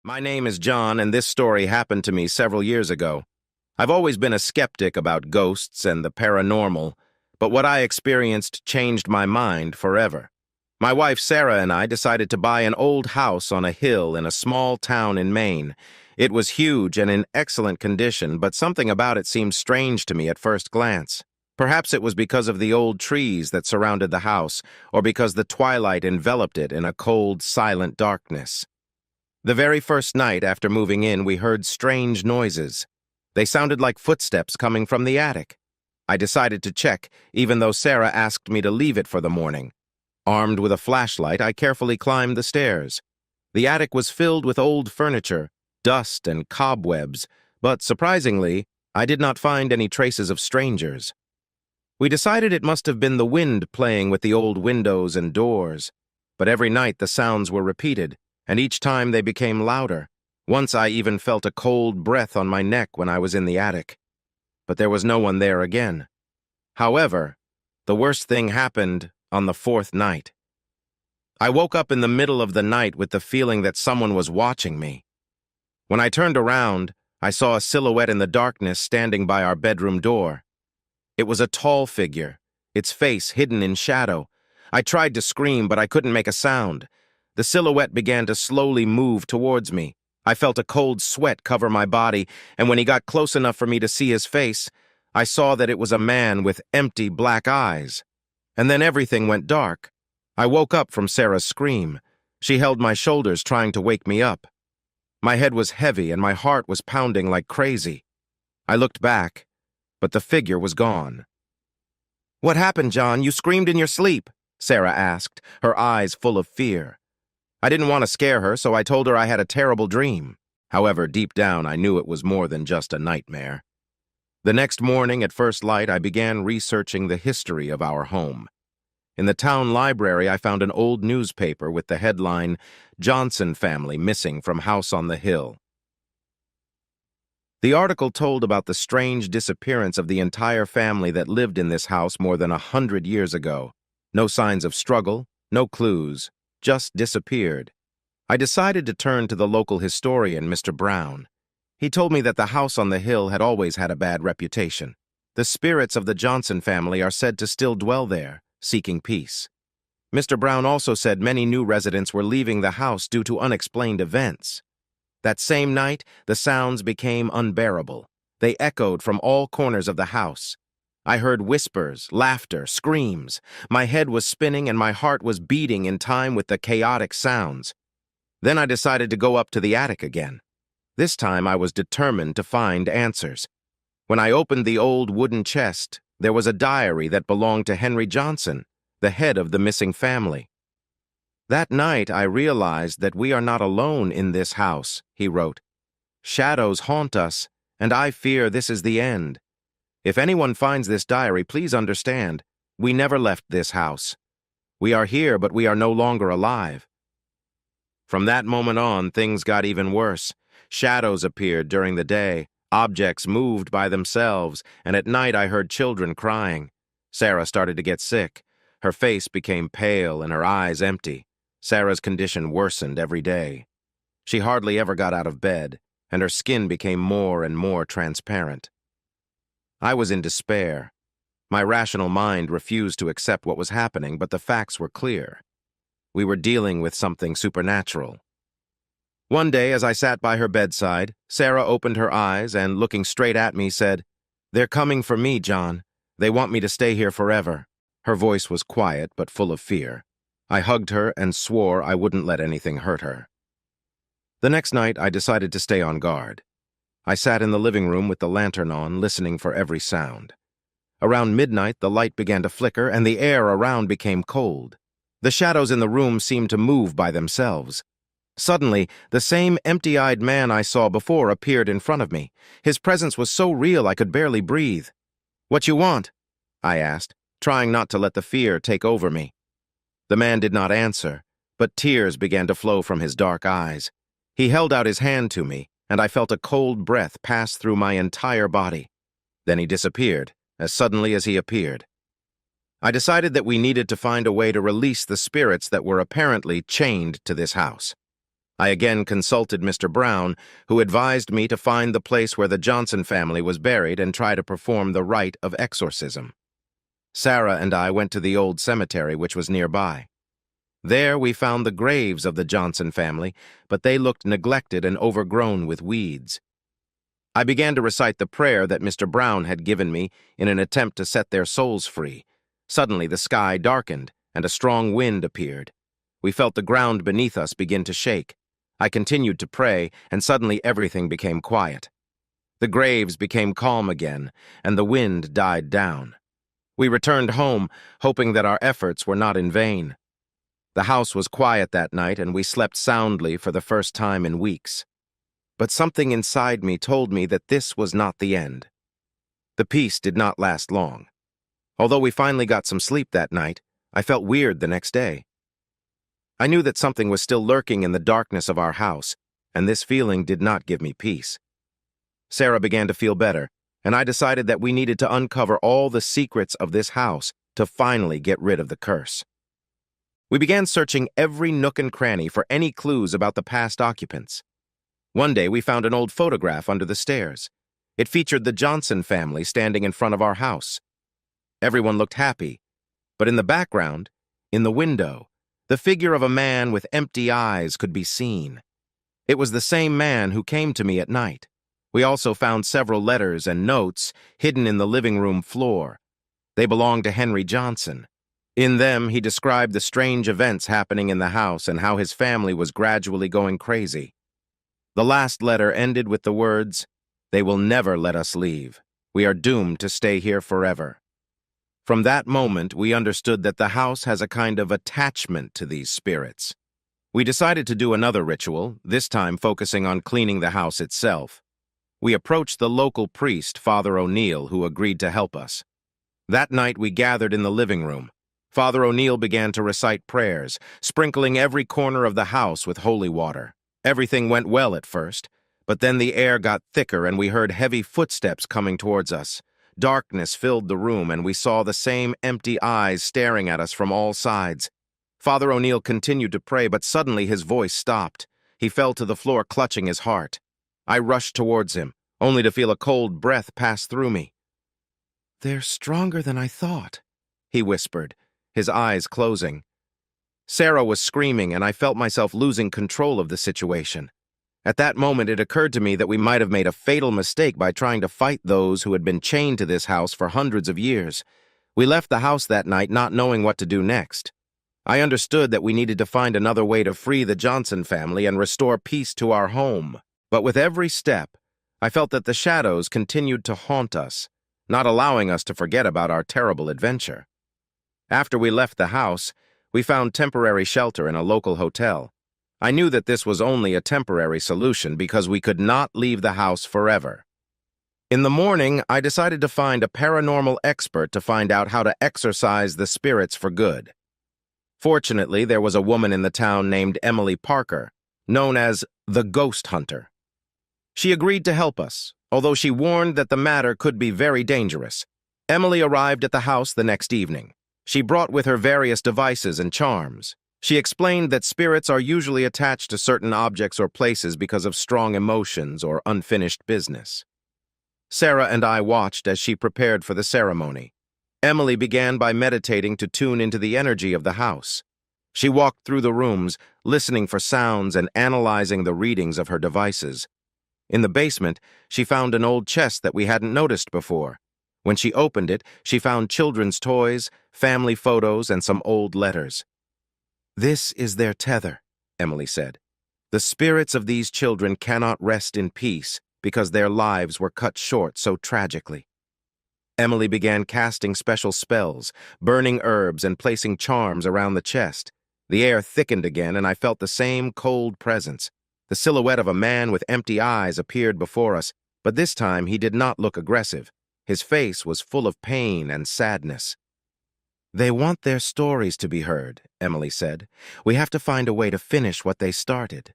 My name is John, and this story happened to me several years ago. I've always been a skeptic about ghosts and the paranormal, but what I experienced changed my mind forever. My wife Sarah and I decided to buy an old house on a hill in a small town in Maine. It was huge and in excellent condition, but something about it seemed strange to me at first glance. Perhaps it was because of the old trees that surrounded the house, or because the twilight enveloped it in a cold, silent darkness. The very first night after moving in, we heard strange noises. They sounded like footsteps coming from the attic. I decided to check, even though Sarah asked me to leave it for the morning. Armed with a flashlight, I carefully climbed the stairs. The attic was filled with old furniture, dust and cobwebs, but surprisingly, I did not find any traces of strangers. We decided it must have been the wind playing with the old windows and doors, but every night the sounds were repeated, and each time they became louder. Once I even felt a cold breath on my neck when I was in the attic. But there was no one there again. However, the worst thing happened on the fourth night. I woke up in the middle of the night with the feeling that someone was watching me. When I turned around, I saw a silhouette in the darkness standing by our bedroom door. It was a tall figure, its face hidden in shadow. I tried to scream, but I couldn't make a sound. The silhouette began to slowly move towards me. I felt a cold sweat cover my body, and when he got close enough for me to see his face, I saw that it was a man with empty black eyes. And then everything went dark. I woke up from Sarah's scream. She held my shoulders, trying to wake me up. My head was heavy and my heart was pounding like crazy. I looked back, but the figure was gone. "What happened, John? You screamed in your sleep," Sarah asked, her eyes full of fear. I didn't want to scare her, so I told her I had a terrible dream. However, deep down, I knew it was more than just a nightmare. The next morning, at first light, I began researching the history of our home. In the town library, I found an old newspaper with the headline, "Johnson Family Missing from House on the Hill." The article told about the strange disappearance of the entire family that lived in this house more than 100 years ago. No signs of struggle, no clues. Just disappeared. I decided to turn to the local historian, Mr. Brown. He told me that the house on the hill had always had a bad reputation. The spirits of the Johnson family are said to still dwell there, seeking peace. Mr. Brown also said many new residents were leaving the house due to unexplained events. That same night, the sounds became unbearable. They echoed from all corners of the house. I heard whispers, laughter, screams. My head was spinning and my heart was beating in time with the chaotic sounds. Then I decided to go up to the attic again. This time I was determined to find answers. When I opened the old wooden chest, there was a diary that belonged to Henry Johnson, the head of the missing family. "That night I realized that we are not alone in this house," he wrote. "Shadows haunt us, and I fear this is the end. If anyone finds this diary, please understand, we never left this house. We are here, but we are no longer alive." From that moment on, things got even worse. Shadows appeared during the day, objects moved by themselves, and at night I heard children crying. Sarah started to get sick. Her face became pale and her eyes empty. Sarah's condition worsened every day. She hardly ever got out of bed, and her skin became more and more transparent. I was in despair. My rational mind refused to accept what was happening, but the facts were clear. We were dealing with something supernatural. One day, as I sat by her bedside, Sarah opened her eyes and, looking straight at me, said, "They're coming for me, John. They want me to stay here forever." Her voice was quiet but full of fear. I hugged her and swore I wouldn't let anything hurt her. The next night, I decided to stay on guard. I sat in the living room with the lantern on, listening for every sound. Around midnight, the light began to flicker, and the air around became cold. The shadows in the room seemed to move by themselves. Suddenly, the same empty-eyed man I saw before appeared in front of me. His presence was so real I could barely breathe. "What you want?" I asked, trying not to let the fear take over me. The man did not answer, but tears began to flow from his dark eyes. He held out his hand to me, and I felt a cold breath pass through my entire body. Then he disappeared, as suddenly as he appeared. I decided that we needed to find a way to release the spirits that were apparently chained to this house. I again consulted Mr. Brown, who advised me to find the place where the Johnson family was buried and try to perform the rite of exorcism. Sarah and I went to the old cemetery, which was nearby. There we found the graves of the Johnson family, but they looked neglected and overgrown with weeds. I began to recite the prayer that Mr. Brown had given me in an attempt to set their souls free. Suddenly the sky darkened, and a strong wind appeared. We felt the ground beneath us begin to shake. I continued to pray, and suddenly everything became quiet. The graves became calm again, and the wind died down. We returned home, hoping that our efforts were not in vain. The house was quiet that night, and we slept soundly for the first time in weeks. But something inside me told me that this was not the end. The peace did not last long. Although we finally got some sleep that night, I felt weird the next day. I knew that something was still lurking in the darkness of our house, and this feeling did not give me peace. Sarah began to feel better, and I decided that we needed to uncover all the secrets of this house to finally get rid of the curse. We began searching every nook and cranny for any clues about the past occupants. One day we found an old photograph under the stairs. It featured the Johnson family standing in front of our house. Everyone looked happy, but in the background, in the window, the figure of a man with empty eyes could be seen. It was the same man who came to me at night. We also found several letters and notes hidden in the living room floor. They belonged to Henry Johnson. In them, he described the strange events happening in the house and how his family was gradually going crazy. The last letter ended with the words, "They will never let us leave. We are doomed to stay here forever." From that moment, we understood that the house has a kind of attachment to these spirits. We decided to do another ritual, this time focusing on cleaning the house itself. We approached the local priest, Father O'Neill, who agreed to help us. That night, we gathered in the living room. Father O'Neill began to recite prayers, sprinkling every corner of the house with holy water. Everything went well at first, but then the air got thicker and we heard heavy footsteps coming towards us. Darkness filled the room and we saw the same empty eyes staring at us from all sides. Father O'Neill continued to pray, but suddenly his voice stopped. He fell to the floor, clutching his heart. I rushed towards him, only to feel a cold breath pass through me. "They're stronger than I thought," he whispered, his eyes closing. Sarah was screaming, and I felt myself losing control of the situation. At that moment, it occurred to me that we might have made a fatal mistake by trying to fight those who had been chained to this house for hundreds of years. We left the house that night not knowing what to do next. I understood that we needed to find another way to free the Johnson family and restore peace to our home. But with every step, I felt that the shadows continued to haunt us, not allowing us to forget about our terrible adventure. After we left the house, we found temporary shelter in a local hotel. I knew that this was only a temporary solution because we could not leave the house forever. In the morning, I decided to find a paranormal expert to find out how to exorcise the spirits for good. Fortunately, there was a woman in the town named Emily Parker, known as the Ghost Hunter. She agreed to help us, although she warned that the matter could be very dangerous. Emily arrived at the house the next evening. She brought with her various devices and charms. She explained that spirits are usually attached to certain objects or places because of strong emotions or unfinished business. Sarah and I watched as she prepared for the ceremony. Emily began by meditating to tune into the energy of the house. She walked through the rooms, listening for sounds and analyzing the readings of her devices. In the basement, she found an old chest that we hadn't noticed before. When she opened it, she found children's toys, family photos, and some old letters. "This is their tether," Emily said. "The spirits of these children cannot rest in peace because their lives were cut short so tragically." Emily began casting special spells, burning herbs, and placing charms around the chest. The air thickened again, and I felt the same cold presence. The silhouette of a man with empty eyes appeared before us, but this time he did not look aggressive. His face was full of pain and sadness. "They want their stories to be heard," Emily said. "We have to find a way to finish what they started."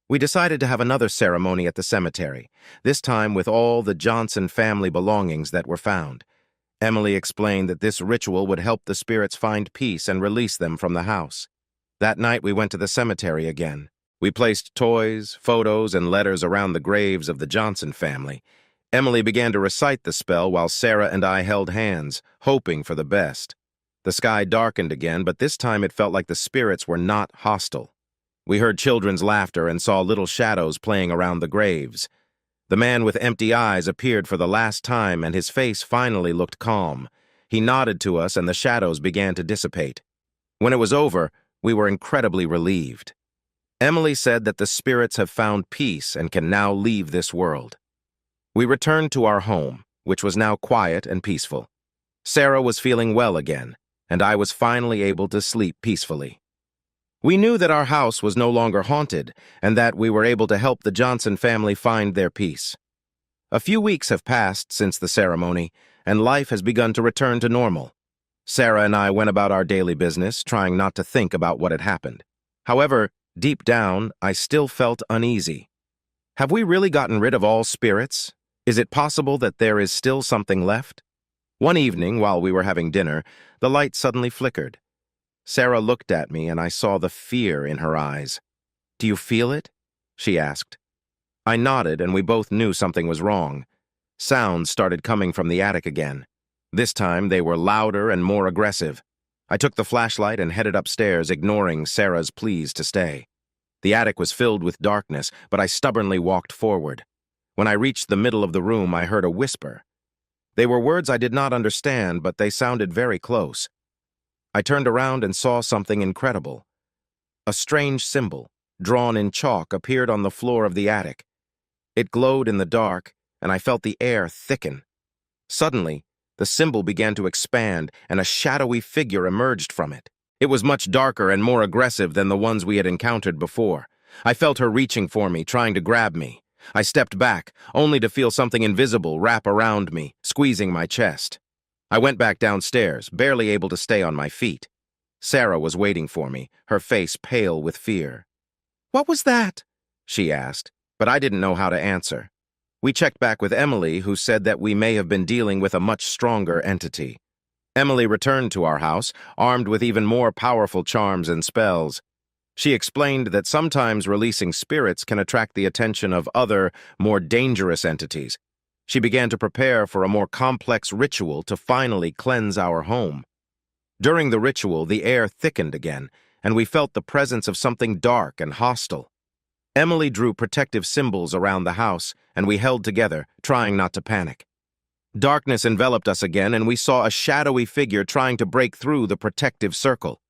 We decided to have another ceremony at the cemetery, this time with all the Johnson family belongings that were found. Emily explained that this ritual would help the spirits find peace and release them from the house. That night we went to the cemetery again. We placed toys, photos, and letters around the graves of the Johnson family. Emily began to recite the spell while Sarah and I held hands, hoping for the best. The sky darkened again, but this time it felt like the spirits were not hostile. We heard children's laughter and saw little shadows playing around the graves. The man with empty eyes appeared for the last time, and his face finally looked calm. He nodded to us, and the shadows began to dissipate. When it was over, we were incredibly relieved. Emily said that the spirits have found peace and can now leave this world. We returned to our home, which was now quiet and peaceful. Sarah was feeling well again, and I was finally able to sleep peacefully. We knew that our house was no longer haunted, and that we were able to help the Johnson family find their peace. A few weeks have passed since the ceremony, and life has begun to return to normal. Sarah and I went about our daily business, trying not to think about what had happened. However, deep down, I still felt uneasy. Have we really gotten rid of all spirits? Is it possible that there is still something left? One evening, while we were having dinner, the light suddenly flickered. Sarah looked at me, and I saw the fear in her eyes. "Do you feel it?" she asked. I nodded, and we both knew something was wrong. Sounds started coming from the attic again. This time, they were louder and more aggressive. I took the flashlight and headed upstairs, ignoring Sarah's pleas to stay. The attic was filled with darkness, but I stubbornly walked forward. When I reached the middle of the room, I heard a whisper. They were words I did not understand, but they sounded very close. I turned around and saw something incredible. A strange symbol, drawn in chalk, appeared on the floor of the attic. It glowed in the dark, and I felt the air thicken. Suddenly, the symbol began to expand, and a shadowy figure emerged from it. It was much darker and more aggressive than the ones we had encountered before. I felt her reaching for me, trying to grab me. I stepped back, only to feel something invisible wrap around me, squeezing my chest. I went back downstairs, barely able to stay on my feet. Sarah was waiting for me, her face pale with fear. "What was that?" she asked, but I didn't know how to answer. We checked back with Emily, who said that we may have been dealing with a much stronger entity. Emily returned to our house, armed with even more powerful charms and spells. She explained that sometimes releasing spirits can attract the attention of other, more dangerous entities. She began to prepare for a more complex ritual to finally cleanse our home. During the ritual, the air thickened again, and we felt the presence of something dark and hostile. Emily drew protective symbols around the house, and we held together, trying not to panic. Darkness enveloped us again, and we saw a shadowy figure trying to break through the protective circle.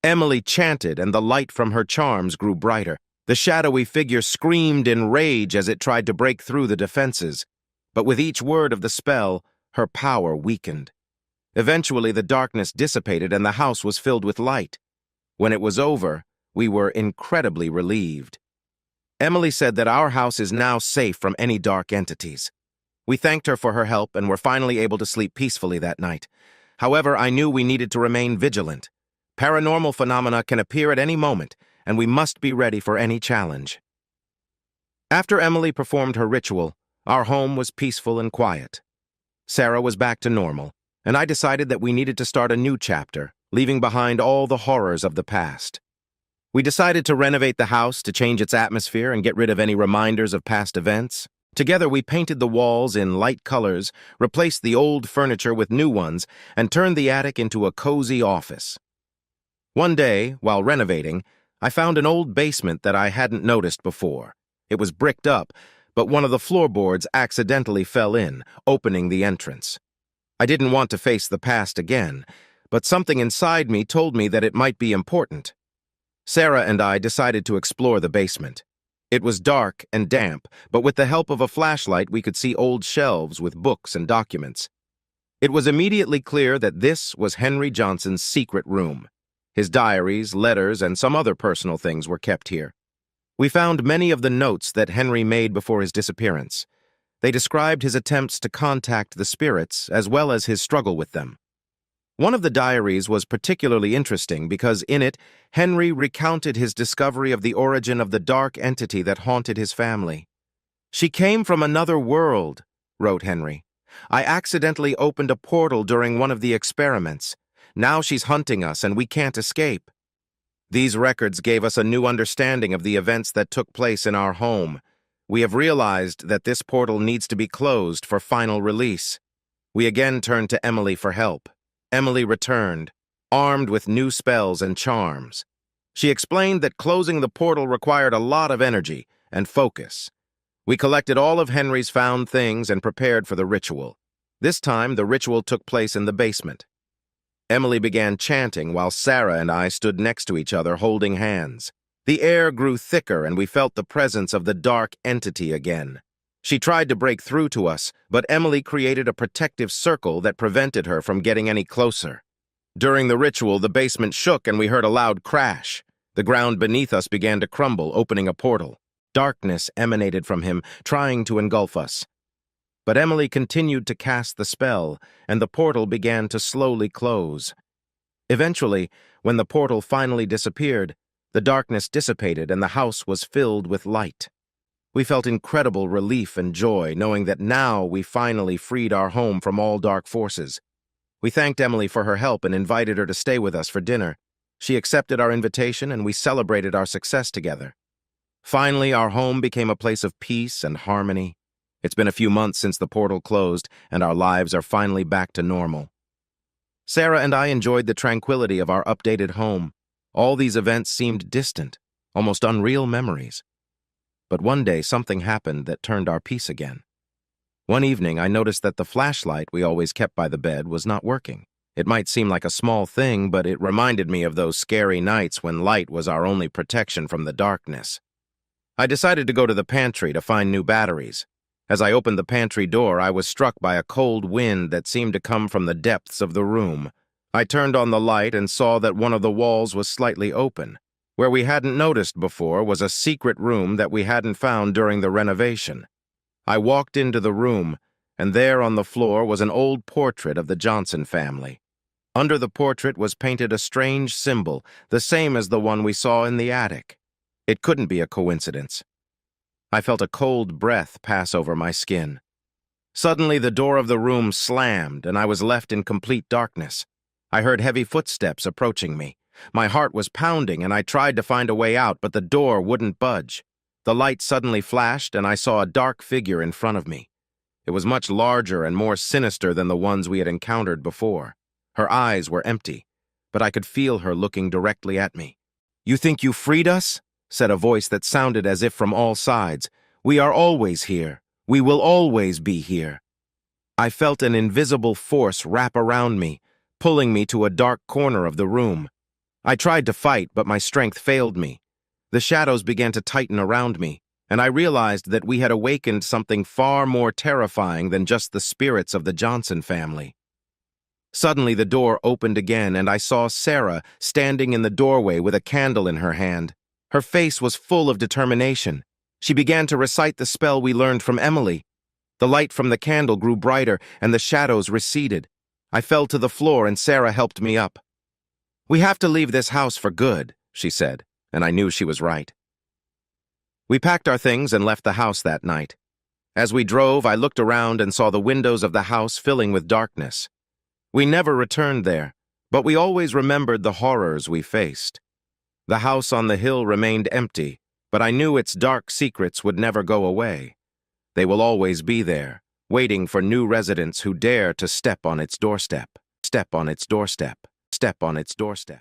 Emily chanted, and the light from her charms grew brighter. The shadowy figure screamed in rage as it tried to break through the defenses. But with each word of the spell, her power weakened. Eventually, the darkness dissipated and the house was filled with light. When it was over, we were incredibly relieved. Emily said that our house is now safe from any dark entities. We thanked her for her help and were finally able to sleep peacefully that night. However, I knew we needed to remain vigilant. Paranormal phenomena can appear at any moment, and we must be ready for any challenge. After Emily performed her ritual, our home was peaceful and quiet. Sarah was back to normal, and I decided that we needed to start a new chapter, leaving behind all the horrors of the past. We decided to renovate the house to change its atmosphere and get rid of any reminders of past events. Together, we painted the walls in light colors, replaced the old furniture with new ones, and turned the attic into a cozy office. One day, while renovating, I found an old basement that I hadn't noticed before. It was bricked up, but one of the floorboards accidentally fell in, opening the entrance. I didn't want to face the past again, but something inside me told me that it might be important. Sarah and I decided to explore the basement. It was dark and damp, but with the help of a flashlight we could see old shelves with books and documents. It was immediately clear that this was Henry Johnson's secret room. His diaries, letters, and some other personal things were kept here. We found many of the notes that Henry made before his disappearance. They described his attempts to contact the spirits, as well as his struggle with them. One of the diaries was particularly interesting because in it, Henry recounted his discovery of the origin of the dark entity that haunted his family. "She came from another world," wrote Henry. "I accidentally opened a portal during one of the experiments. Now she's hunting us and we can't escape." These records gave us a new understanding of the events that took place in our home. We have realized that this portal needs to be closed for final release. We again turned to Emily for help. Emily returned, armed with new spells and charms. She explained that closing the portal required a lot of energy and focus. We collected all of Henry's found things and prepared for the ritual. This time, the ritual took place in the basement. Emily began chanting while Sarah and I stood next to each other holding hands. The air grew thicker and we felt the presence of the dark entity again. She tried to break through to us, but Emily created a protective circle that prevented her from getting any closer. During the ritual, the basement shook and we heard a loud crash. The ground beneath us began to crumble, opening a portal. Darkness emanated from him, trying to engulf us. But Emily continued to cast the spell, and the portal began to slowly close. Eventually, when the portal finally disappeared, the darkness dissipated and the house was filled with light. We felt incredible relief and joy, knowing that now we finally freed our home from all dark forces. We thanked Emily for her help and invited her to stay with us for dinner. She accepted our invitation and we celebrated our success together. Finally, our home became a place of peace and harmony. It's been a few months since the portal closed, and our lives are finally back to normal. Sarah and I enjoyed the tranquility of our updated home. All these events seemed distant, almost unreal memories. But one day, something happened that turned our peace again. One evening, I noticed that the flashlight we always kept by the bed was not working. It might seem like a small thing, but it reminded me of those scary nights when light was our only protection from the darkness. I decided to go to the pantry to find new batteries. As I opened the pantry door, I was struck by a cold wind that seemed to come from the depths of the room. I turned on the light and saw that one of the walls was slightly open. Where we hadn't noticed before was a secret room that we hadn't found during the renovation. I walked into the room, and there on the floor was an old portrait of the Johnson family. Under the portrait was painted a strange symbol, the same as the one we saw in the attic. It couldn't be a coincidence. I felt a cold breath pass over my skin. Suddenly, the door of the room slammed, and I was left in complete darkness. I heard heavy footsteps approaching me. My heart was pounding, and I tried to find a way out, but the door wouldn't budge. The light suddenly flashed, and I saw a dark figure in front of me. It was much larger and more sinister than the ones we had encountered before. Her eyes were empty, but I could feel her looking directly at me. "You think you freed us?" said a voice that sounded as if from all sides. "We are always here. We will always be here." I felt an invisible force wrap around me, pulling me to a dark corner of the room. I tried to fight, but my strength failed me. The shadows began to tighten around me, and I realized that we had awakened something far more terrifying than just the spirits of the Johnson family. Suddenly, the door opened again, and I saw Sarah standing in the doorway with a candle in her hand. Her face was full of determination. She began to recite the spell we learned from Emily. The light from the candle grew brighter, and the shadows receded. I fell to the floor, and Sarah helped me up. "We have to leave this house for good," she said, and I knew she was right. We packed our things and left the house that night. As we drove, I looked around and saw the windows of the house filling with darkness. We never returned there, but we always remembered the horrors we faced. The house on the hill remained empty, but I knew its dark secrets would never go away. They will always be there, waiting for new residents who dare to step on its doorstep, step on its doorstep, step on its doorstep.